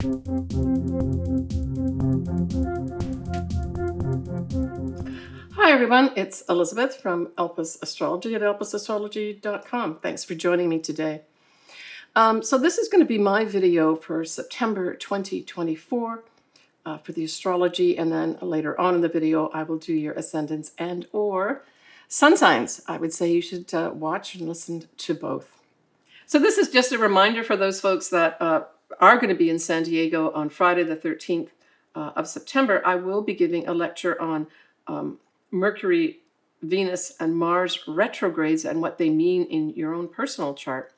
Hi everyone, it's Elizabeth from Elpis Astrology at elpisastrology.com. Thanks for joining me today. So this is going to be my video for September 2024 for the astrology, and then later on in the video I will do your ascendants and or sun signs. I would say you should watch and listen to both. So this is just a reminder for those folks that are going to be in San Diego on Friday the 13th of September. I will be giving a lecture on Mercury, Venus, and Mars retrogrades and what they mean in your own personal chart.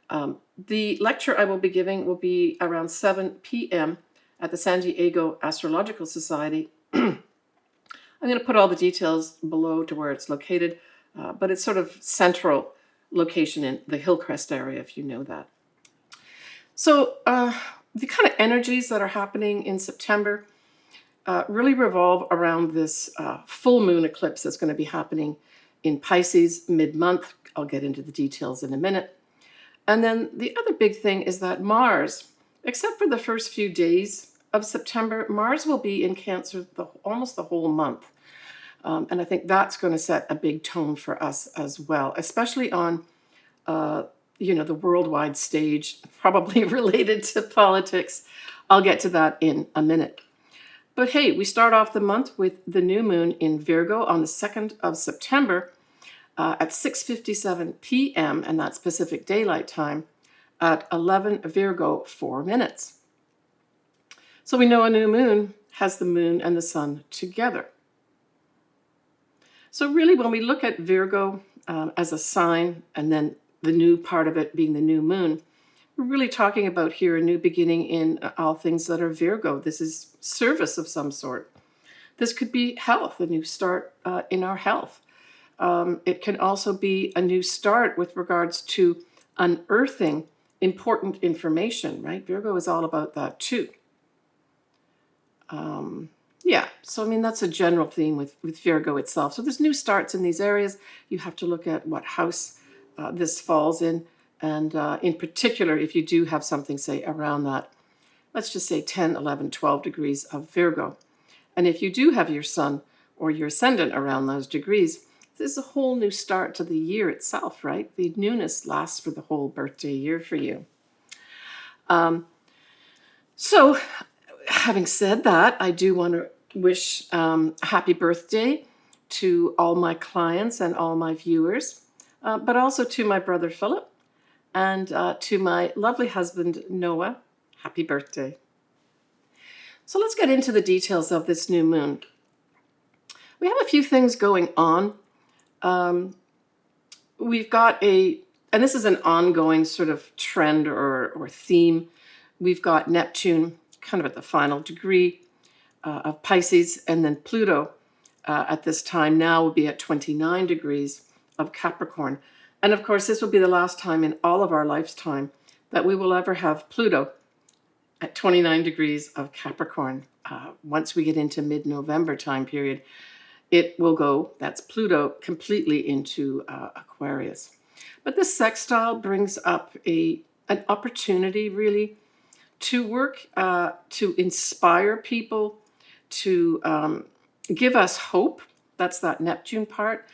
The lecture I will be giving will be around 7 p.m. at the San Diego Astrological Society. I'm going to put all the details below to where it's located, but it's sort of central location in the Hillcrest area, if you know that. So the kind of energies that are happening in September really revolve around this full moon eclipse that's going to be happening in Pisces mid-month. I'll get into the details in a minute. And then the other big thing is that Mars, except for the first few days of September, Mars will be in Cancer almost the whole month. And I think that's going to set a big tone for us as well, especially on the worldwide stage, probably related to politics. I'll get to that in a minute. But hey, we start off the month with the new moon in Virgo on the 2nd of September at 6:57 p.m., and that's Pacific Daylight Time, at 11 Virgo 4 minutes. So we know a new moon has the moon and the sun together. So really, when we look at Virgo as a sign, and then the new part of it being the new moon, we're really talking about here a new beginning in all things that are Virgo. This is service of some sort. This could be health, a new start in our health. It can also be a new start with regards to unearthing important information, right? Virgo is all about that too. So I mean, that's a general theme with Virgo itself. So there's new starts in these areas. You have to look at what house this falls in. And in particular, if you do have something, say, around that, let's just say 10, 11, 12 degrees of Virgo. And if you do have your sun or your ascendant around those degrees, this is a whole new start to the year itself, right? The newness lasts for the whole birthday year for you. So having said that, I do want to wish a happy birthday to all my clients and all my viewers, but also to my brother Philip. And to my lovely husband, Noah, happy birthday. So let's get into the details of this new moon. We have a few things going on. We've got and this is an ongoing sort of trend or theme. We've got Neptune kind of at the final degree of Pisces, and then Pluto at this time now will be at 29 degrees of Capricorn. And of course, this will be the last time in all of our lifetime that we will ever have Pluto at 29 degrees of Capricorn. Once we get into mid-November time period, it will go, that's Pluto, completely into Aquarius. But this sextile brings up an opportunity really to work, to inspire people, to give us hope. That's that Neptune part.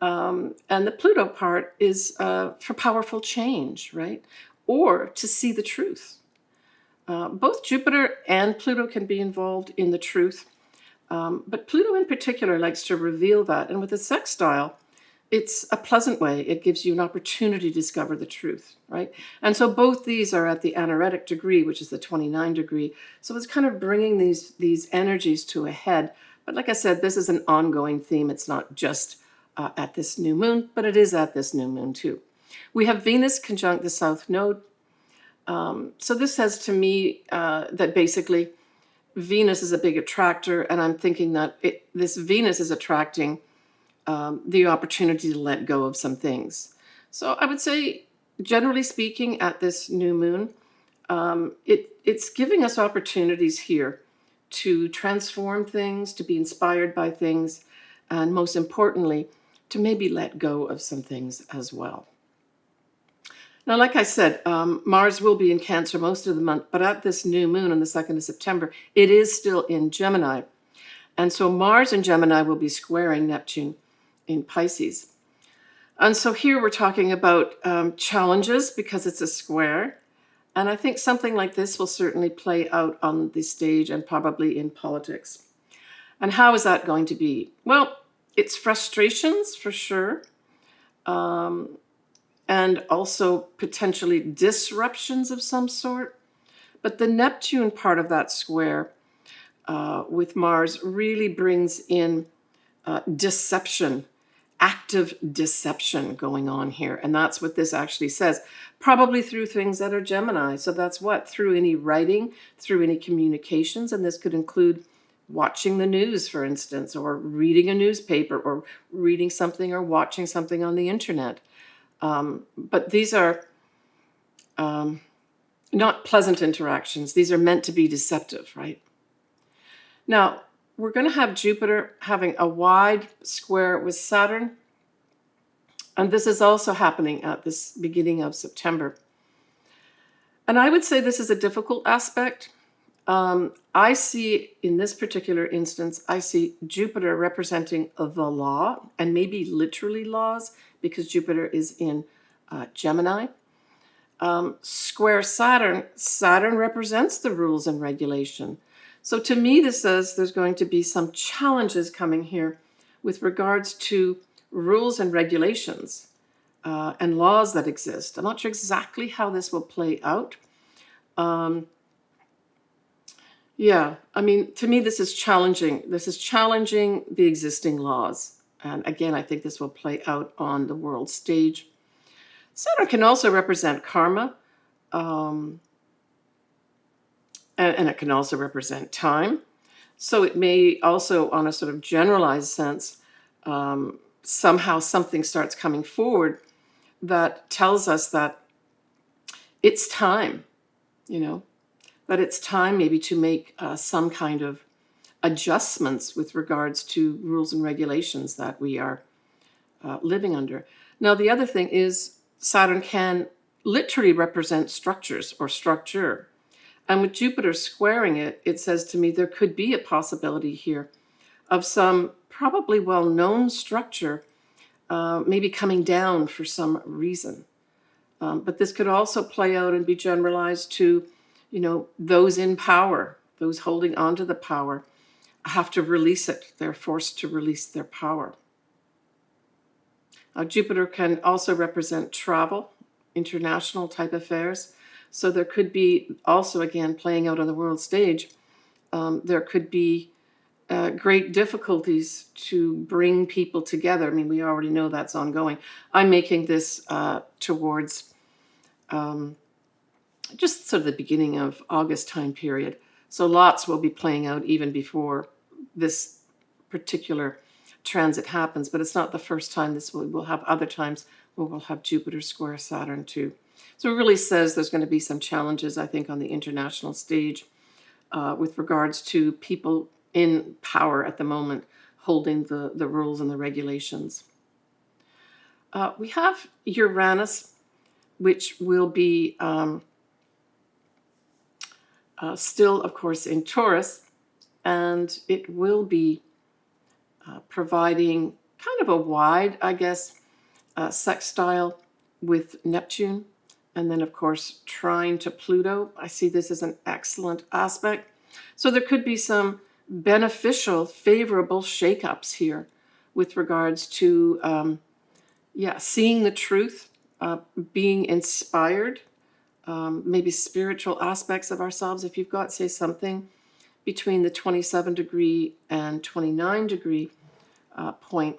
And the Pluto part is for powerful change, right? Or to see the truth. Both Jupiter and Pluto can be involved in the truth. But Pluto in particular likes to reveal that. And with a sextile, it's a pleasant way. It gives you an opportunity to discover the truth, right? And so both these are at the anaretic degree, which is the 29 degree. So it's kind of bringing these energies to a head. But like I said, this is an ongoing theme. It's not just at this new moon, but it is at this new moon too. We have Venus conjunct the South Node. So this says to me that basically Venus is a big attractor, and I'm thinking that this Venus is attracting the opportunity to let go of some things. So I would say, generally speaking, at this new moon, it's giving us opportunities here to transform things, to be inspired by things, and most importantly, to maybe let go of some things as well. Now, like I said, Mars will be in Cancer most of the month, but at this new moon on the 2nd of September, it is still in Gemini. And so Mars in Gemini will be squaring Neptune in Pisces. And so here we're talking about challenges because it's a square. And I think something like this will certainly play out on the stage and probably in politics. And how is that going to be? Well, it's frustrations for sure. And also potentially disruptions of some sort. But the Neptune part of that square with Mars really brings in deception, active deception going on here. And that's what this actually says, probably through things that are Gemini. So that's what? Through any writing, through any communications. And this could include watching the news, for instance, or reading a newspaper, or reading something or watching something on the internet. But these are not pleasant interactions. These are meant to be deceptive, right? Now, we're going to have Jupiter having a wide square with Saturn. And this is also happening at this beginning of September. And I would say this is a difficult aspect. I see, in this particular instance, I see Jupiter representing the law, and maybe literally laws, because Jupiter is in Gemini. Square Saturn, Saturn represents the rules and regulation. So to me, this says there's going to be some challenges coming here with regards to rules and regulations and laws that exist. I'm not sure exactly how this will play out. Yeah, I mean, to me, this is challenging. This is challenging the existing laws. And again, I think this will play out on the world stage. Saturn can also represent karma, and it can also represent time. So it may also, on a sort of generalized sense, somehow something starts coming forward that tells us that it's time, that it's time maybe to make some kind of adjustments with regards to rules and regulations that we are living under. Now, the other thing is Saturn can literally represent structures or structure. And with Jupiter squaring it, it says to me there could be a possibility here of some probably well-known structure maybe coming down for some reason. But this could also play out and be generalized to, those in power, those holding on to the power, have to release it. They're forced to release their power. Jupiter can also represent travel, international type affairs. So there could be also, again, playing out on the world stage, there could be great difficulties to bring people together. I mean, we already know that's ongoing. I'm making this towards just sort of the beginning of August time period. So lots will be playing out even before this particular transit happens, but it's not the first time. We'll have other times where we'll have Jupiter square Saturn too. So it really says there's going to be some challenges, I think, on the international stage with regards to people in power at the moment holding the rules and the regulations. We have Uranus, which will be still, of course, in Taurus, and it will be providing kind of a wide, I guess, sextile with Neptune. And then, of course, trine to Pluto. I see this as an excellent aspect. So there could be some beneficial, favorable shakeups here with regards to, seeing the truth, being inspired, maybe spiritual aspects of ourselves. If you've got, say, something between the 27-degree and 29-degree point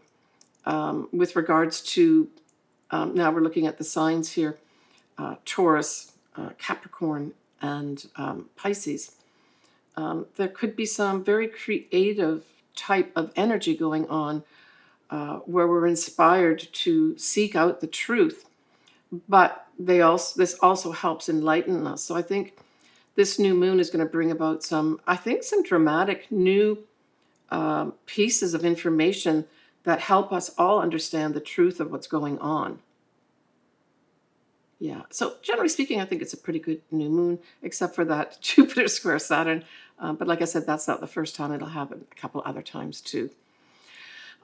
with regards to, now we're looking at the signs here, Taurus, Capricorn, and Pisces. There could be some very creative type of energy going on where we're inspired to seek out the truth, but this also helps enlighten us. So I think this new moon is going to bring about some dramatic new pieces of information that help us all understand the truth of what's going on. Yeah, so generally speaking, I think it's a pretty good new moon, except for that Jupiter square Saturn. But like I said, that's not the first time. It'll happen a couple other times too.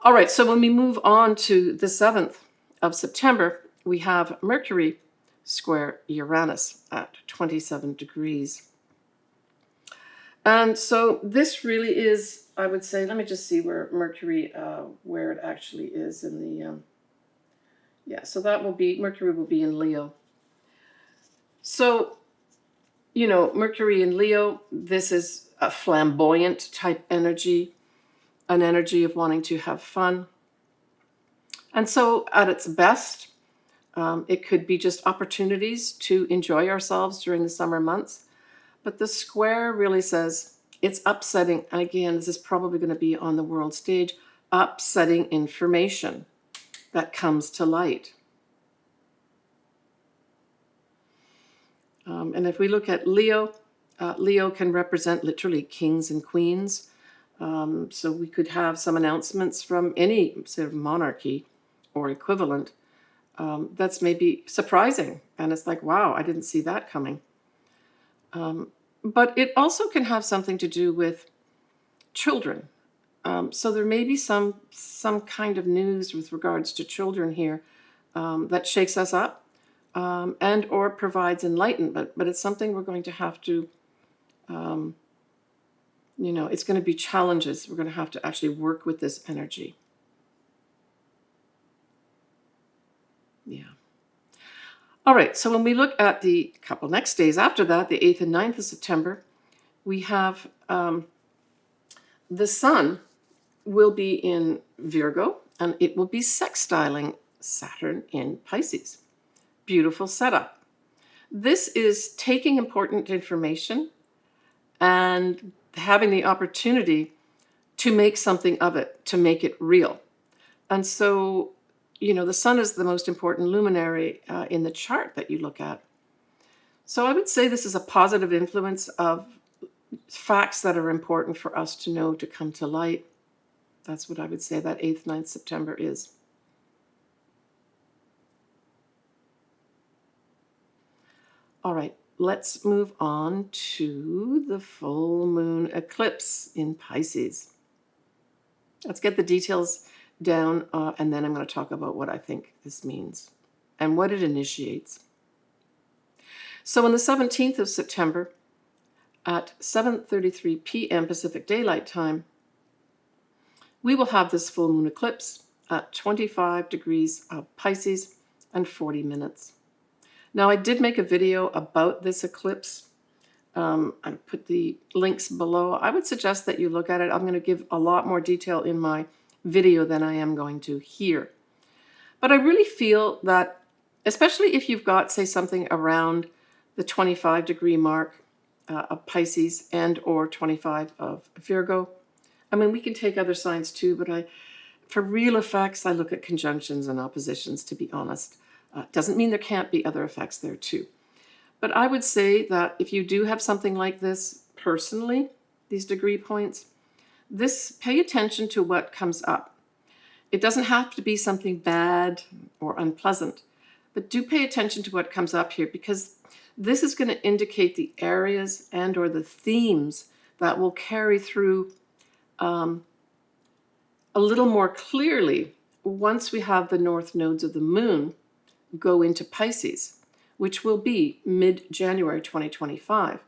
All right, so when we move on to the 7th of September, we have Mercury square Uranus at 27 degrees. And so this really is, I would say, let me just see where Mercury, where it actually is in the, yeah, so that will be, Mercury will be in Leo. So, you know, Mercury in Leo, this is a flamboyant type energy, an energy of wanting to have fun. And so at its best, it could be just opportunities to enjoy ourselves during the summer months. But the square really says it's upsetting. And again, this is probably going to be on the world stage, upsetting information that comes to light. And if we look at Leo, Leo can represent literally kings and queens. So we could have some announcements from any sort of monarchy or equivalent that's maybe surprising. And it's like, wow, I didn't see that coming. But it also can have something to do with children. So there may be some kind of news with regards to children here that shakes us up and or provides enlightenment. But it's something we're going to have to, you know, it's going to be challenges. We're going to have to actually work with this energy. Yeah. All right, so when we look at the couple next days after that, the 8th and 9th of September, we have the Sun will be in Virgo, and it will be sextiling Saturn in Pisces. Beautiful setup. This is taking important information and having the opportunity to make something of it, to make it real. And so, you know, the Sun is the most important luminary in the chart that you look at. So I would say this is a positive influence of facts that are important for us to know, to come to light. That's what I would say that 8th, 9th September is. All right, let's move on to the full moon eclipse in Pisces. Let's get the details down, and then I'm going to talk about what I think this means and what it initiates. So on the 17th of September at 7:33 p.m. Pacific Daylight Time, we will have this full moon eclipse at 25 degrees of Pisces and 40 minutes. Now, I did make a video about this eclipse. I put the links below. I would suggest that you look at it. I'm going to give a lot more detail in my video than I am going to here. But I really feel that, especially if you've got, say, something around the 25 degree mark of Pisces and or 25 of Virgo. I mean, we can take other signs too, but for real effects, I look at conjunctions and oppositions, to be honest. Doesn't mean there can't be other effects there too. But I would say that if you do have something like this personally, these degree points, pay attention to what comes up. It doesn't have to be something bad or unpleasant, but do pay attention to what comes up here, because this is going to indicate the areas and or the themes that will carry through a little more clearly once we have the north nodes of the moon go into Pisces, which will be mid-January 2025.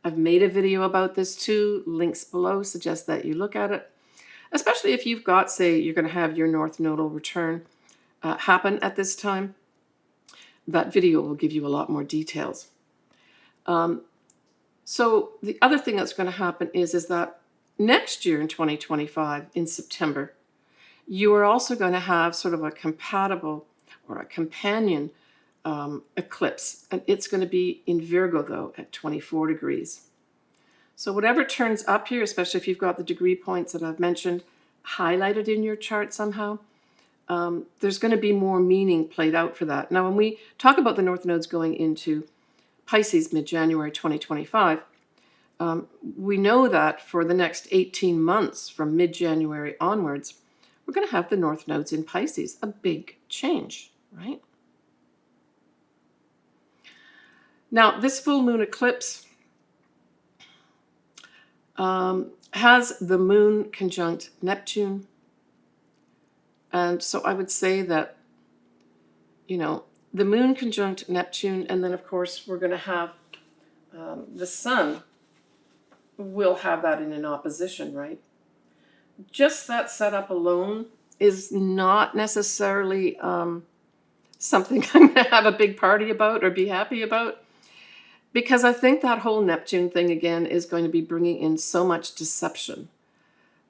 I've made a video about this too. Links below suggest that you look at it, especially if you've got, say, you're going to have your north nodal return happen at this time. That video will give you a lot more details. So the other thing that's going to happen is that next year in 2025, in September, you are also going to have sort of a compatible or a companion eclipse. And it's going to be in Virgo, though, at 24 degrees. So whatever turns up here, especially if you've got the degree points that I've mentioned highlighted in your chart somehow, there's going to be more meaning played out for that. Now, when we talk about the north nodes going into Pisces mid-January 2025, we know that for the next 18 months from mid-January onwards, we're going to have the north nodes in Pisces, a big change, right? Now, this full moon eclipse has the moon conjunct Neptune. And so I would say that, the moon conjunct Neptune, and then, of course, we're going to have the sun will have that in an opposition, right? Just that setup alone is not necessarily something I'm going to have a big party about or be happy about, because I think that whole Neptune thing, again, is going to be bringing in so much deception.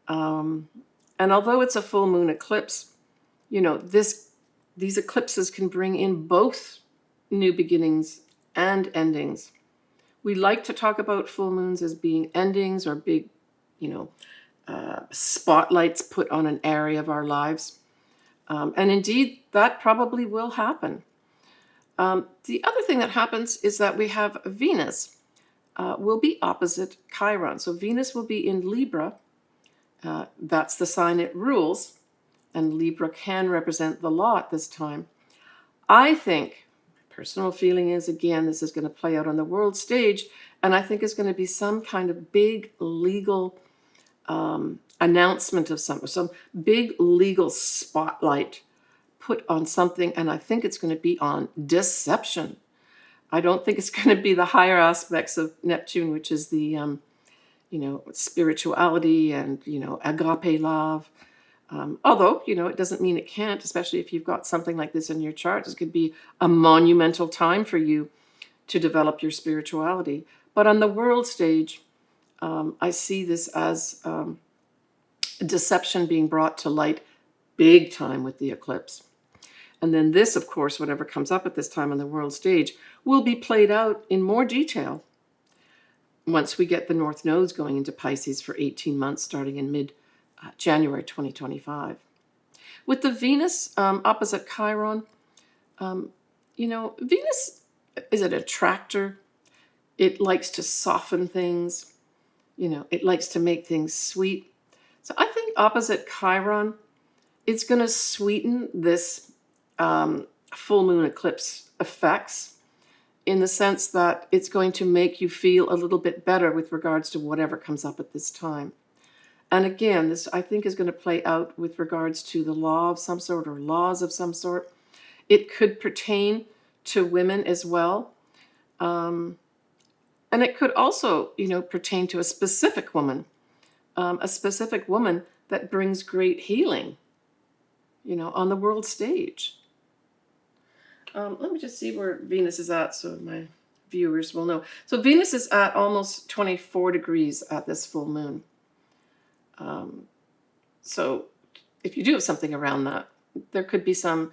And although it's a full moon eclipse, these eclipses can bring in both new beginnings and endings. We like to talk about full moons as being endings or big, spotlights put on an area of our lives. And indeed, that probably will happen. The other thing that happens is that we have Venus will be opposite Chiron. So Venus will be in Libra. That's the sign it rules. And Libra can represent the law at this time. I think, personal feeling is, again, this is going to play out on the world stage, and I think it's going to be some kind of big legal announcement of some big legal spotlight put on something, and I think it's going to be on deception. I don't think it's going to be the higher aspects of Neptune, which is the, spirituality and, agape love. Although, it doesn't mean it can't, especially if you've got something like this in your chart. This could be a monumental time for you to develop your spirituality. But on the world stage, I see this as deception being brought to light big time with the eclipse. And then this, of course, whatever comes up at this time on the world stage, will be played out in more detail once we get the North Nodes going into Pisces for 18 months, starting in mid-January 2025. With the Venus opposite Chiron, Venus is an attractor. It likes to soften things. It likes to make things sweet. So I think opposite Chiron, it's going to sweeten this full moon eclipse effects in the sense that it's going to make you feel a little bit better with regards to whatever comes up at this time. And again, this I think is going to play out with regards to the law of some sort or laws of some sort. It could pertain to women as well. And it could also, pertain to a specific woman that brings great healing, on the world stage. Let me just see where Venus is at so my viewers will know. So Venus is at almost 24 degrees at this full moon. So if you do have something around that, there could be some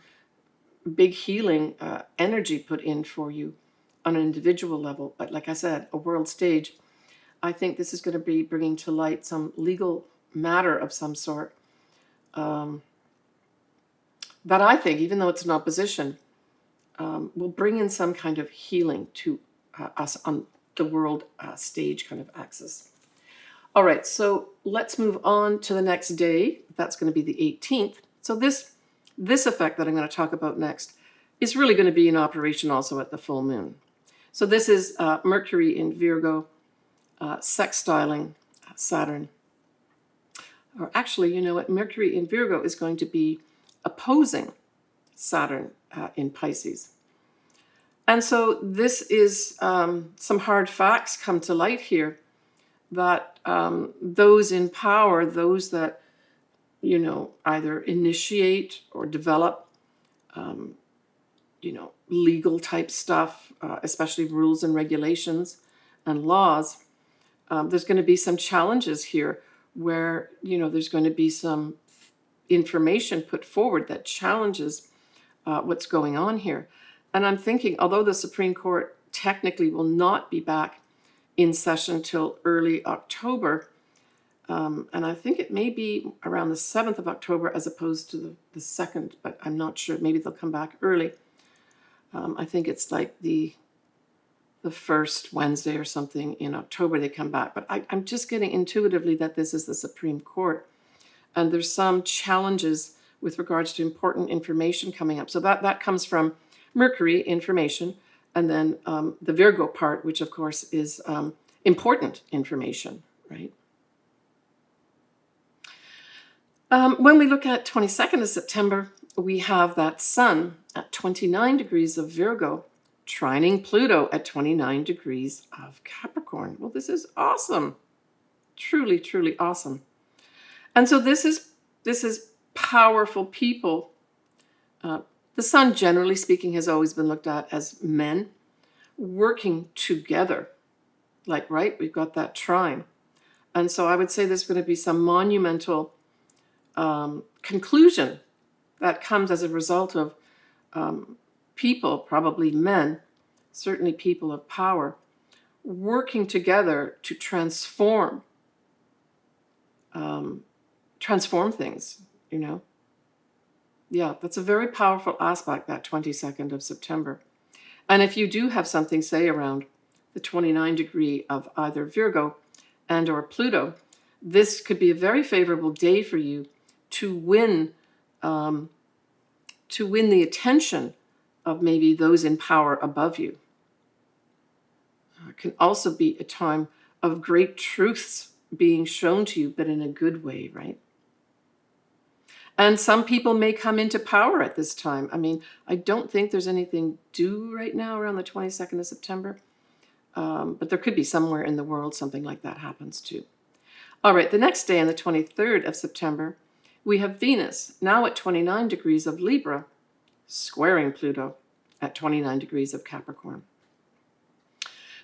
big healing energy put in for you on an individual level. But like I said, a world stage, I think this is going to be bringing to light some legal matter of some sort that I think, even though it's an opposition, will bring in some kind of healing to us on the world stage kind of axis. All right, so let's move on to the next day. That's going to be the 18th. So this effect that I'm going to talk about next is really going to be in operation also at the full moon. So this is Mercury in Virgo, sextiling Saturn. Or actually, Mercury in Virgo is going to be opposing Saturn in Pisces. And so this is some hard facts come to light here that those in power, those that, either initiate or develop, legal type stuff, especially rules and regulations and laws, there's going to be some challenges here where, there's going to be some information put forward that challenges what's going on here. And I'm thinking, although the Supreme Court technically will not be back in session till early October, and I think it may be around the 7th of October as opposed to the 2nd, but I'm not sure. Maybe they'll come back early. I think it's like the first Wednesday or something in October they come back. But I'm just getting intuitively that this is the Supreme Court. And there's some challenges with regards to important information coming up. So that comes from Mercury, information, And then the Virgo part, which of course is important information, right? When we look at 22nd of September, we have that Sun at 29 degrees of Virgo, trining Pluto at 29 degrees of Capricorn. Well, this is awesome. Truly, truly awesome. And so this is powerful people. The Sun, generally speaking, has always been looked at as men working together. Like, right, we've got that trine. And so I would say there's going to be some monumental conclusion that comes as a result of people, probably men, certainly people of power, working together to transform things, you know. Yeah, that's a very powerful aspect, that 22nd of September. And if you do have something, say, around the 29 degree of either Virgo and or Pluto, this could be a very favorable day for you to win the attention of maybe those in power above you. It can also be a time of great truths being shown to you, but in a good way, right? And some people may come into power at this time. I mean, I don't think there's anything due right now around the 22nd of September, but there could be somewhere in the world something like that happens too. All right, the next day on the 23rd of September, we have Venus, now at 29 degrees of Libra, squaring Pluto at 29 degrees of Capricorn.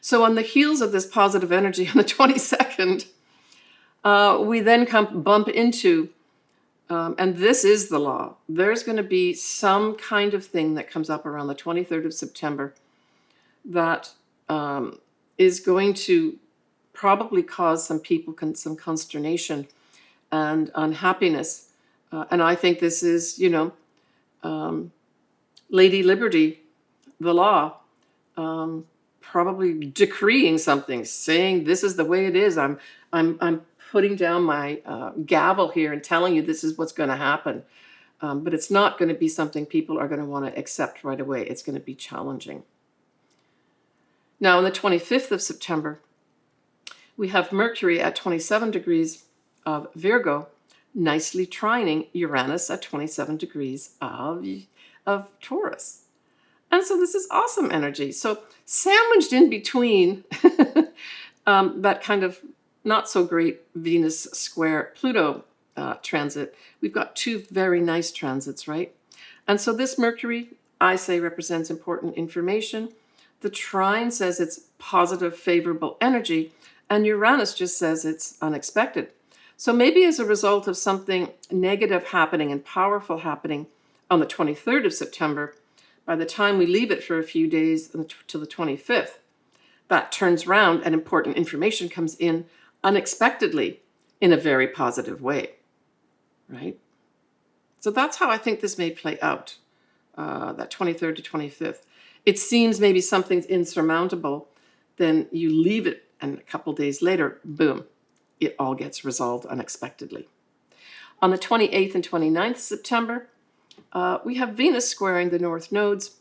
So on the heels of this positive energy on the 22nd, we then bump into, and this is the law, there's going to be some kind of thing that comes up around the 23rd of September that is going to probably cause some people some consternation and unhappiness. And I think this is, you know, Lady Liberty, the law, probably decreeing something, saying this is the way it is. I'm putting down my gavel here and telling you this is what's going to happen. But it's not going to be something people are going to want to accept right away. It's going to be challenging. Now, on the 25th of September, we have Mercury at 27 degrees of Virgo, nicely trining Uranus at 27 degrees of Taurus. And so this is awesome energy. So sandwiched in between that kind of not so great Venus square Pluto transit, we've got two very nice transits, right? And so this Mercury, I say, represents important information. The trine says it's positive, favorable energy, and Uranus just says it's unexpected. So maybe as a result of something negative happening and powerful happening on the 23rd of September, by the time we leave it for a few days to the 25th, that turns around and important information comes in unexpectedly in a very positive way, right? So that's how I think this may play out, that 23rd to 25th. It seems maybe something's insurmountable, then you leave it, and a couple days later, boom, it all gets resolved unexpectedly. On the 28th and 29th of September, we have Venus squaring the north nodes.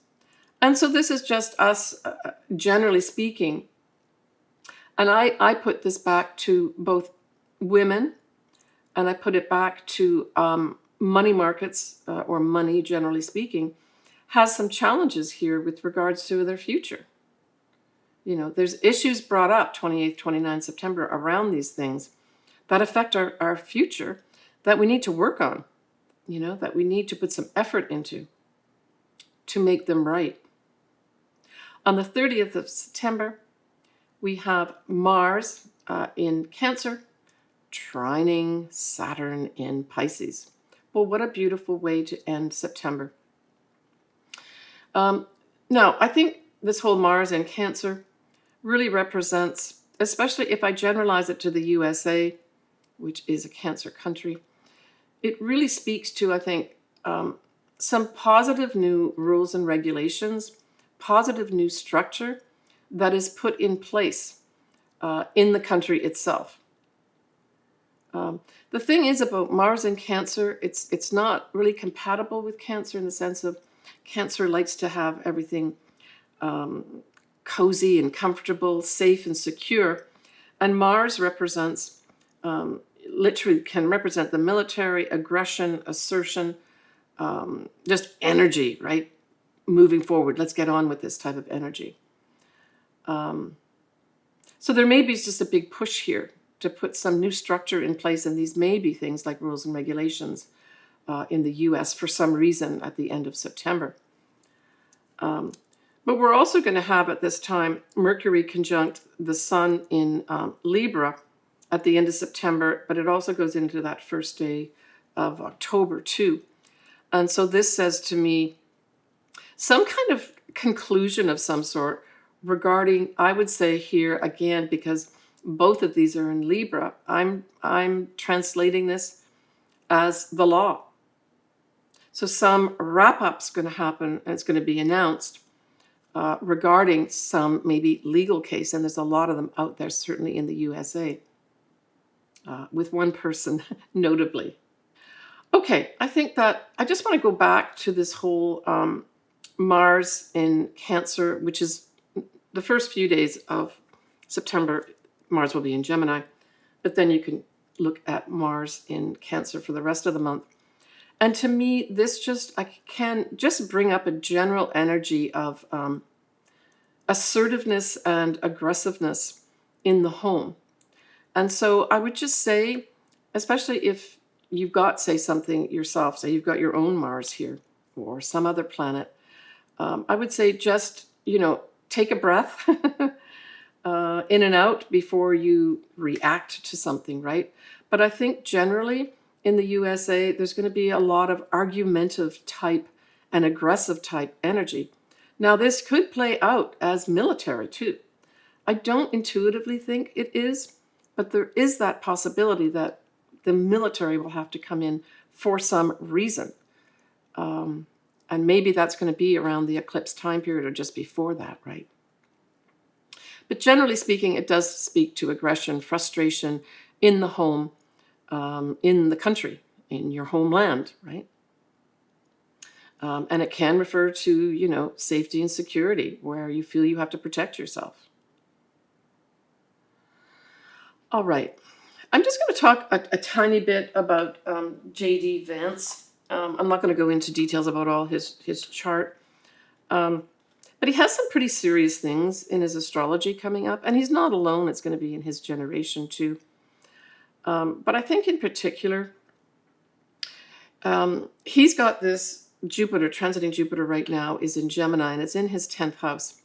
And so this is just us, generally speaking. And I put this back to both women, and I put it back to money markets, or money, generally speaking, has some challenges here with regards to their future. You know, there's issues brought up 28th, 29th September around these things that affect our future that we need to work on, you know, that we need to put some effort into to make them right. On the 30th of September, we have Mars in Cancer, trining Saturn in Pisces. Well, what a beautiful way to end September. Now, I think this whole Mars in Cancer really represents, especially if I generalize it to the USA, which is a Cancer country, it really speaks to, I think, some positive new rules and regulations, positive new structure that is put in place in the country itself. The thing is about Mars in Cancer, it's not really compatible with Cancer in the sense of Cancer likes to have everything cozy and comfortable, safe and secure. And Mars represents, literally can represent the military, aggression, assertion, just energy, right? Moving forward, let's get on with this type of energy. So there may be just a big push here to put some new structure in place, and these may be things like rules and regulations in the US for some reason at the end of September. But we're also going to have at this time Mercury conjunct the Sun in Libra at the end of September, but it also goes into that first day of October too. And so this says to me some kind of conclusion of some sort regarding, I would say here again, because both of these are in Libra, I'm translating this as the law. So some wrap-up's going to happen, and it's going to be announced regarding some maybe legal case, and there's a lot of them out there, certainly in the USA, with one person notably. Okay, I think that I just want to go back to this whole Mars in Cancer, which is the first few days of September. Mars will be in Gemini, but then you can look at Mars in Cancer for the rest of the month. And to me, this just, I can just bring up a general energy of assertiveness and aggressiveness in the home. And so I would just say, especially if you've got, say, something yourself, say you've got your own Mars here or some other planet, I would say just, take a breath in and out before you react to something, right? But I think generally in the USA, there's going to be a lot of argumentative type and aggressive type energy. Now, this could play out as military too. I don't intuitively think it is, but there is that possibility that the military will have to come in for some reason. And maybe that's going to be around the eclipse time period or just before that, right? But generally speaking, it does speak to aggression, frustration in the home, in the country, in your homeland, right? And it can refer to, safety and security, where you feel you have to protect yourself. All right. I'm just going to talk a tiny bit about J.D. Vance. I'm not going to go into details about all his chart. But he has some pretty serious things in his astrology coming up. And he's not alone. It's going to be in his generation too. But I think in particular, he's got this Jupiter, transiting Jupiter right now, is in Gemini, and it's in his 10th house.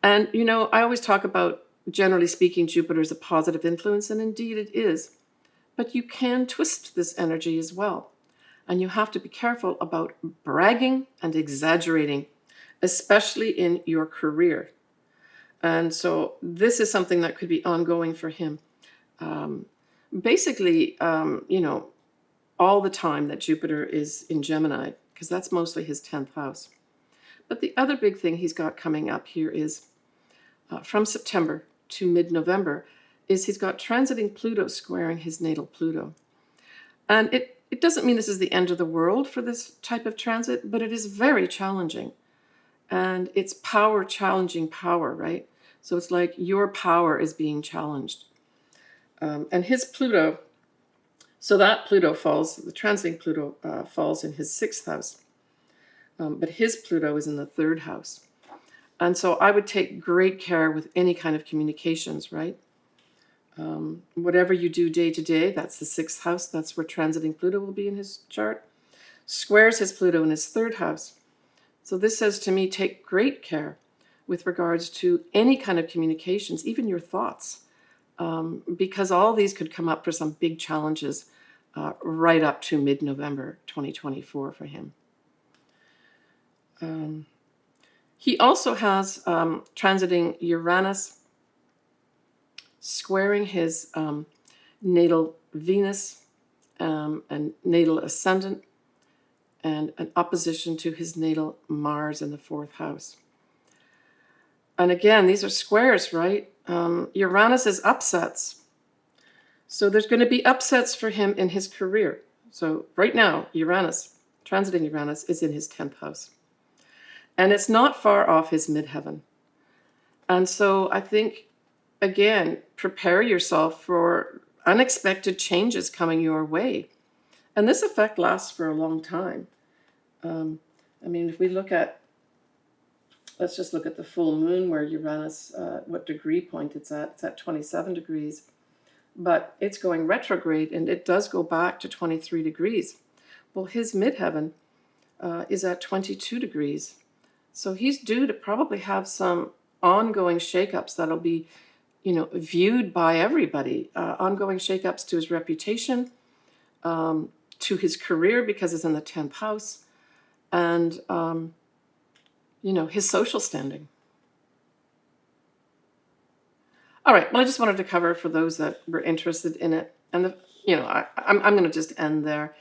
And, I always talk about, generally speaking, Jupiter is a positive influence, and indeed it is. But you can twist this energy as well. And you have to be careful about bragging and exaggerating, especially in your career. And so this is something that could be ongoing for him. Basically, all the time that Jupiter is in Gemini, because that's mostly his 10th house. But the other big thing he's got coming up here is from September to mid-November is he's got transiting Pluto squaring his natal Pluto. And it doesn't mean this is the end of the world for this type of transit, but it is very challenging. And it's power challenging power, right? So it's like your power is being challenged. And his Pluto, so that Pluto falls, the transiting Pluto falls in his 6th house. But his Pluto is in the 3rd house. And so I would take great care with any kind of communications, right? Whatever you do day to day, that's the 6th house. That's where transiting Pluto will be in his chart. Squares his Pluto in his 3rd house. So this says to me, take great care with regards to any kind of communications, even your thoughts, because all these could come up for some big challenges right up to mid-November 2024 for him. He also has transiting Uranus, squaring his natal Venus and natal ascendant, and an opposition to his natal Mars in the 4th house. And again, these are squares, right? Uranus is upsets. So there's going to be upsets for him in his career. So right now, Uranus, transiting Uranus, is in his 10th house. And it's not far off his midheaven. And so I think, again, prepare yourself for unexpected changes coming your way. And this effect lasts for a long time. I mean, if we look at, let's just look at the full moon where Uranus, what degree point it's at 27 degrees. But it's going retrograde, and it does go back to 23 degrees. Well, his midheaven is at 22 degrees. So he's due to probably have some ongoing shakeups that'll be, viewed by everybody. Ongoing shakeups to his reputation, to his career because it's in the 10th house, and, his social standing. All right, well, I just wanted to cover for those that were interested in it. And, I'm going to just end there.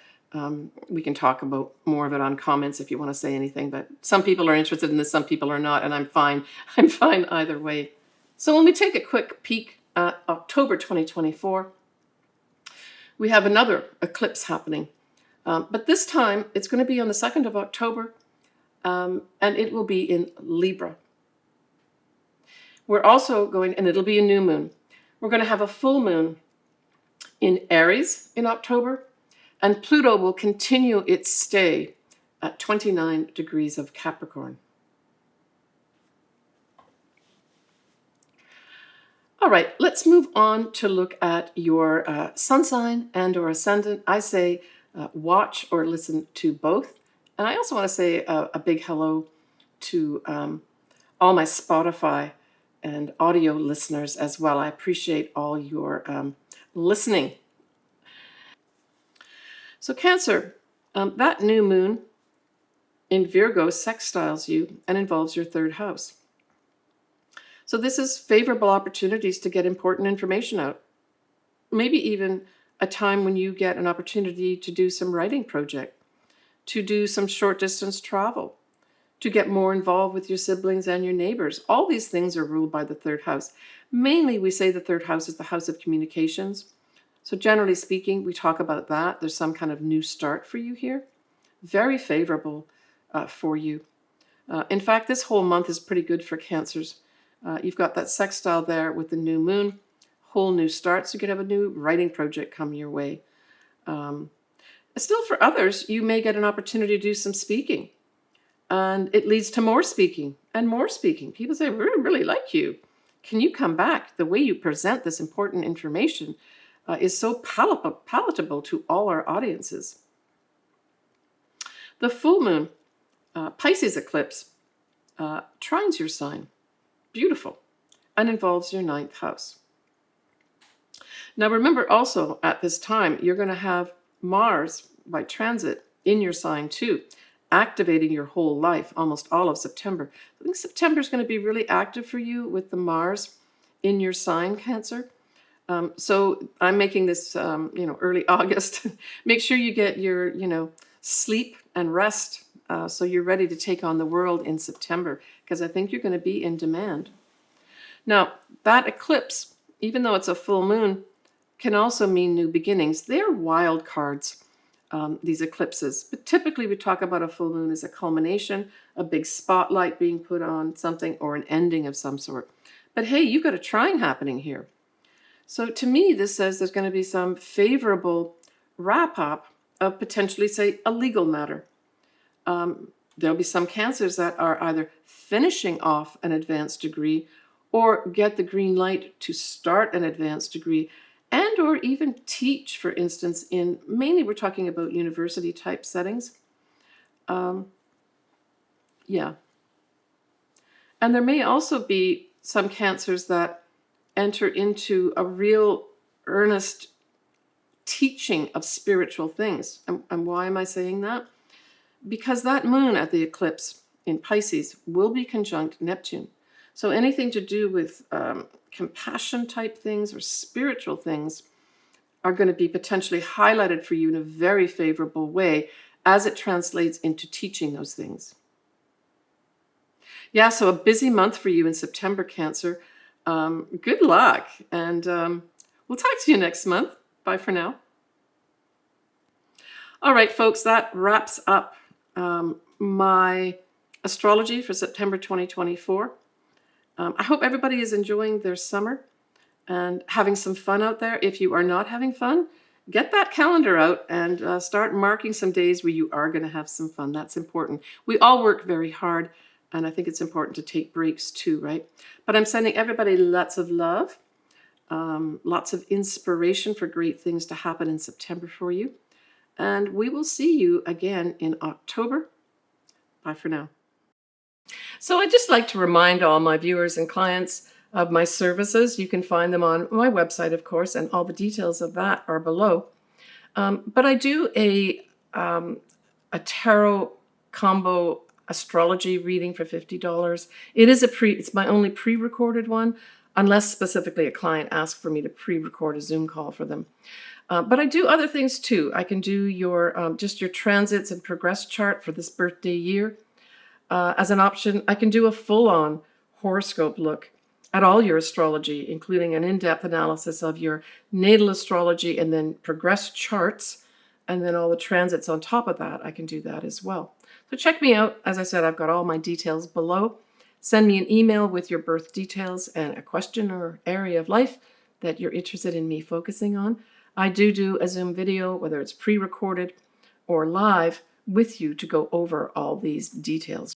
We can talk about more of it on comments if you want to say anything, but some people are interested in this, some people are not, and I'm fine. I'm fine either way. So when we take a quick peek at October 2024, we have another eclipse happening. But this time, it's going to be on the 2nd of October, and it will be in Libra. We're also going, and it'll be a new moon. We're going to have a full moon in Aries in October, and Pluto will continue its stay at 29 degrees of Capricorn. All right, let's move on to look at your sun sign and or ascendant. I say watch or listen to both. And I also want to say a big hello to all my Spotify and audio listeners as well. I appreciate all your listening. So Cancer, that new moon in Virgo sextiles you and involves your 3rd house. So this is favorable opportunities to get important information out. Maybe even a time when you get an opportunity to do some writing project, to do some short distance travel, to get more involved with your siblings and your neighbors. All these things are ruled by the 3rd house. Mainly, we say the 3rd house is the house of communications. So generally speaking, we talk about that. There's some kind of new start for you here. Very favorable for you. In fact, this whole month is pretty good for Cancers. You've got that sextile there with the new moon, whole new start. So you could have a new writing project come your way. Still, for others, you may get an opportunity to do some speaking. And it leads to more speaking and more speaking. People say, we really like you. Can you come back? The way you present this important information is so palatable to all our audiences. The full moon, Pisces eclipse, trines your sign. Beautiful. And involves your 9th house. Now remember also at this time, you're going to have Mars by transit in your sign too, activating your whole life, almost all of September. I think September is going to be really active for you with the Mars in your sign, Cancer. So I'm making this, early August. Make sure you get your, sleep and rest so you're ready to take on the world in September, because I think you're going to be in demand. Now, that eclipse, even though it's a full moon, can also mean new beginnings. They're wild cards, these eclipses. But typically we talk about a full moon as a culmination, a big spotlight being put on something, or an ending of some sort. But hey, you've got a trine happening here. So to me, this says there's going to be some favorable wrap-up of potentially, say, a legal matter. There'll be some Cancers that are either finishing off an advanced degree or get the green light to start an advanced degree, and or even teach, for instance, in, mainly we're talking about university type settings. Yeah. And there may also be some Cancers that enter into a real earnest teaching of spiritual things. And why am I saying that? Because that moon at the eclipse in Pisces will be conjunct Neptune. So anything to do with compassion type things or spiritual things are going to be potentially highlighted for you in a very favorable way as it translates into teaching those things. Yeah, so a busy month for you in September, Cancer. Good luck, and we'll talk to you next month. Bye for now. All right, folks, that wraps up my astrology for September 2024. I hope everybody is enjoying their summer and having some fun out there. If you are not having fun, get that calendar out and start marking some days where you are going to have some fun. That's important. We all work very hard, and I think it's important to take breaks too, right? But I'm sending everybody lots of love, lots of inspiration for great things to happen in September for you. And we will see you again in October. Bye for now. So I'd just like to remind all my viewers and clients of my services. You can find them on my website, of course, and all the details of that are below. But I do a tarot combo astrology reading for $50. It's my only pre-recorded one, unless specifically a client asks for me to pre-record a Zoom call for them. But I do other things too. I can do your just your transits and progress chart for this birthday year. As an option, I can do a full-on horoscope look at all your astrology, including an in-depth analysis of your natal astrology and then progress charts, and then all the transits on top of that. I can do that as well. So check me out. As I said, I've got all my details below. Send me an email with your birth details and a question or area of life that you're interested in me focusing on. I do a Zoom video, whether it's pre-recorded or live, with you to go over all these details.